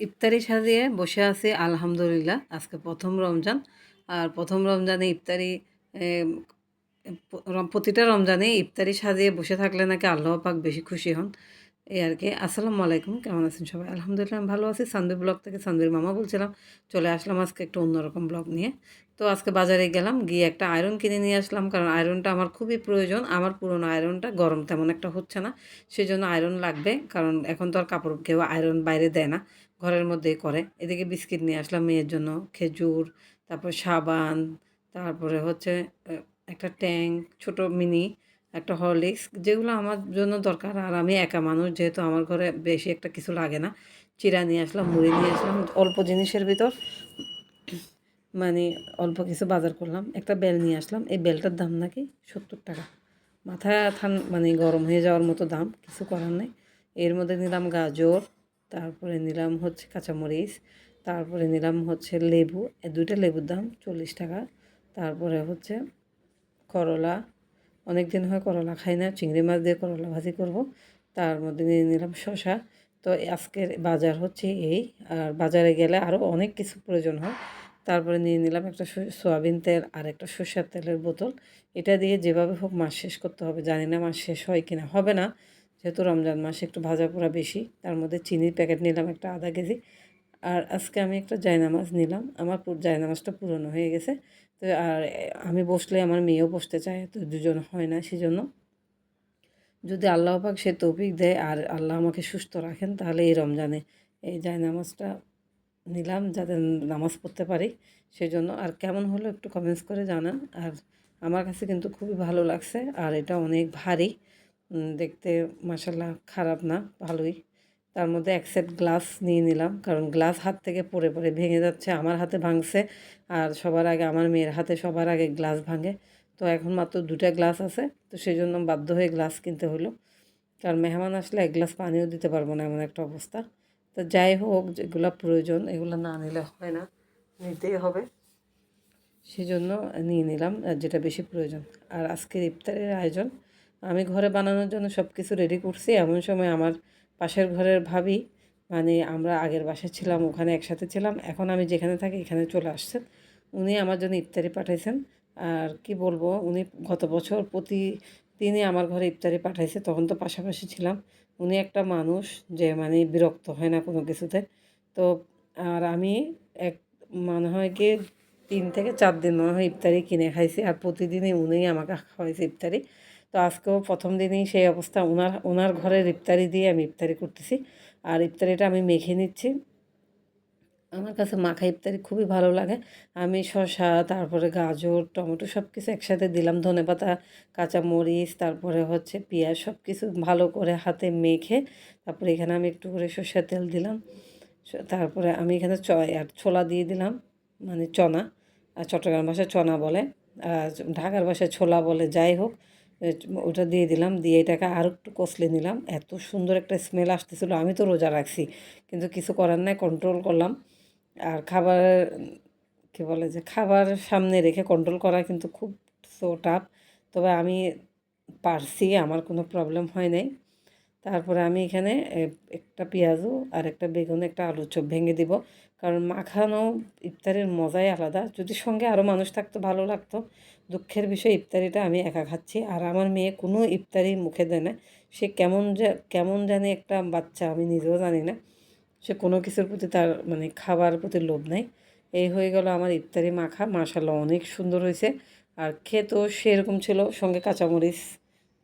ইফতারি সাজিয়ে বসে আছি আলহামদুলিল্লাহ। আজকে প্রথম রমজান। আর প্রথম রমজানে ইফতারি প্রতিটা রমজানে ইফতারি সাজিয়ে বসে থাকলে নাকি আল্লাহ পাক বেশি খুশি হন। এই আর কি। আসসালামু আলাইকুম, কেমন আছেন সবাই? আলহামদুলিল্লাহ আমি ভালো আছি। সানভি ব্লগ থেকে সানভির মামা বলছিলাম। চলে আসলাম আজকে একটু অন্যরকম ব্লগ নিয়ে। তো আজকে বাজারে গেলাম, গিয়ে একটা আয়রন কিনে নিয়ে আসলাম, কারণ আয়রনটা আমার খুবই প্রয়োজন। আমার পুরোনো আয়রনটা গরম তেমন একটা হচ্ছে না, সেজন্য আয়রন লাগবে। কারণ এখন তো আর কাপড় কেউ আয়রন বাইরে দেয় না, ঘরের মধ্যেই করে। এদিকে বিস্কিট নিয়ে আসলাম মেয়ের জন্য, খেজুর, তারপর সাবান, তারপরে হচ্ছে একটা ট্যাঙ্ক, ছোট মিনি একটা হরলিক্স, যেগুলো আমার জন্য দরকার। আর আমি একা মানুষ যেহেতু আমার ঘরে বেশি একটা কিছু লাগে না। চিড়া নিয়ে আসলাম, মুড়ি নিয়ে আসলাম, অল্প জিনিসের ভিতর মানে অল্প কিছু বাজার করলাম। একটা বেল নিয়ে আসলাম, এই বেলটার দাম নাকি 70 টাকা। মাথা মানে গরম হয়ে যাওয়ার মতো দাম, কিছু করার নেই। এর মধ্যে নিলাম গাজর, তারপরে নিলাম হচ্ছে কাঁচামরিচ, তারপরে নিলাম হচ্ছে লেবু, এই দুইটা লেবুর দাম 40 টাকা। তারপরে হচ্ছে করলা, অনেক দিন হয় করলা খাই না, চিংড়ি মাছ দিয়ে করলা ভাজি করব। তার মধ্যে নিয়ে নিলাম শসা। তো আজকের বাজার হচ্ছে এই। আর বাজারে গেলে আরও অনেক কিছু প্রয়োজন হয়। তারপরে নিয়ে নিলাম একটা সয়াবিন তেল আর একটা সরষের তেলের বোতল। এটা দিয়ে যেভাবে হোক মাস শেষ করতে হবে। জানি না মাস শেষ হয় কিনা, হবে না, যেহেতু রমজান মাসে একটু ভাজা পোড়া বেশি। তার মধ্যে চিনির প্যাকেট নিলাম একটা ½ কেজি। আর আজকে আমি একটা জায়নামাজ নিলাম, আমার জায়নামাজটা পুরনো হয়ে গেছে। তো আর আমি বসলে আমার মেয়েও বসতে চায়, তো দুজন হয় না, সেজন্য যদি আল্লাহ পাক সে তৌফিক দেয় আর আল্লাহ আমাকে সুস্থ রাখেন, তাহলে এই রমজানে এই জায়নামাজটা নিলাম, যাতে নামাজ পড়তে পারি সেজন্য। আর কেমন হলো একটু কমেন্টস করে জানান। আর আমার কাছে কিন্তু খুবই ভালো লাগছে। আর এটা অনেক ভারী, দেখতে মাশাল্লাহ খারাপ না, ভালোই। তার মধ্যে এক সেট গ্লাস নিয়ে নিলাম, কারণ গ্লাস হাত থেকে পড়ে পড়ে ভেঙে যাচ্ছে। আমার হাতে ভাঙছে, আর সবার আগে আমার মেয়ের হাতে সবার আগে গ্লাস ভাঙে। তো এখন মাত্র 2টা গ্লাস আছে, তো সেই জন্য বাধ্য হয়ে গ্লাস কিনতে হলো। কারণ মেহমান আসলে এক গ্লাস পানিও দিতে পারবো না, এমন একটা অবস্থা। তো যাই হোক, যেগুলো প্রয়োজন এগুলো না নিলে হয় না, নিতেই হবে, সেজন্য নিয়ে নিলাম যেটা বেশি প্রয়োজন। আর আজকের ইফতারের আয়োজন আমি ঘরে বানানোর জন্য সব কিছু রেডি করছি। এমন সময় আমার পাশের ঘরের ভাবি, মানে আমরা আগের বাসায় ছিলাম, ওখানে একসাথে ছিলাম, এখন আমি যেখানে থাকি এখানে চলে আসছেন। উনি আমার জন্য ইফতারি পাঠাইছেন। আর কি বলবো, উনি গত বছর প্রতিদিনই আমার ঘরে ইফতারি পাঠাইছে, তখন তো পাশাপাশি ছিলাম। উনি একটা মানুষ যে মানে বিরক্ত হয় না কোনো কিছুতে। তো আর আমি এক মনে হয় কি 3 থেকে 4 দিন মনে হয় ইফতারি কিনে খাইছি, আর প্রতিদিনই উনিই আমাকে খাওয়াইছে ইফতারি। তো আজকেও প্রথম দিনেই সেই অবস্থা, ওনার ঘরের ইফতারি দিয়ে আমি ইফতারি করতেছি। আর ইফতারিটা আমি মেখে নিচ্ছি। আমার কাছে মাখা ইফতারি খুবই ভালো লাগে। আমি শসা, তারপরে গাজর, টমেটো সব কিছু একসাথে দিলাম, ধনেপাতা, কাঁচামরিচ, তারপরে হচ্ছে পেঁয়াজ, সব কিছু ভালো করে হাতে মেখে, তারপরে এখানে আমি একটু করে সরষের তেল দিলাম। তারপরে আমি এখানে আর ছোলা দিয়ে দিলাম, মানে চনা। আর চট্টগ্রাম ভাষায় চনা বলে, আর ঢাকার ভাষায় ছোলা বলে, যাই হোক। ওটা দিয়ে দিলাম, দিয়ে এটাকে আর একটু কষলে নিলাম। এত সুন্দর একটা স্মেল আসতেছিলো, আমি তো রোজা রাখছি, কিন্তু কিছু করার নাই, কন্ট্রোল করলাম। আর খাবার কী বলে যে খাবার সামনে রেখে কন্ট্রোল করা কিন্তু খুব সো টাফ। তবে আমি পারছি, আমার কোনো প্রবলেম হয় নাই। তারপরে আমি এখানে একটা পেঁয়াজু আর একটা বেগুন, একটা আলুর চপ ভেঙে দিব, কারণ মাখানো ইফতারির মজাই আলাদা। যদি সঙ্গে আরও মানুষ থাকতো ভালো লাগতো। দুঃখের বিষয় ইফতারিটা আমি একা খাচ্ছি, আর আমার মেয়ে কোনো ইফতারি মুখে দেয় না। সে কেমন জানি একটা বাচ্চা, আমি নিজেও জানি না। সে কোনো কিছুর প্রতি তার মানে খাবার প্রতি লোভ নাই। এই হয়ে গেল আমার ইফতারি মাখা, মাশাআল্লাহ অনেক সুন্দর হয়েছে। আর খেতেও সেরকম ছিল, সঙ্গে কাঁচামরিচ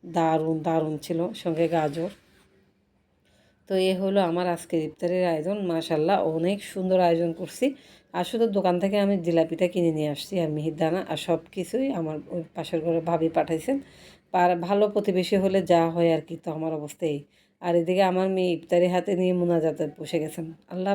দারুণ দারুণ ছিল, সঙ্গে গাজর। তো এ হলো আমার আজকের ইফতারের আয়োজন, মাশাআল্লাহ অনেক সুন্দর আয়োজন করছি। আর শুধু দোকান থেকে আমি জিলাপিটা কিনে নিয়ে আসছি, আর মিহিদানা, আর সব কিছুই আমার ওই পাশের ঘরে ভাবি পাঠাইছেন। আর ভালো প্রতিবেশী হলে যা হয় আর কি, তো আমার অবস্থা এই। আর এদিকে আমার মেয়ে ইফতারি হাতে নিয়ে মোনাজাতে বসে গেছেন। আল্লাহ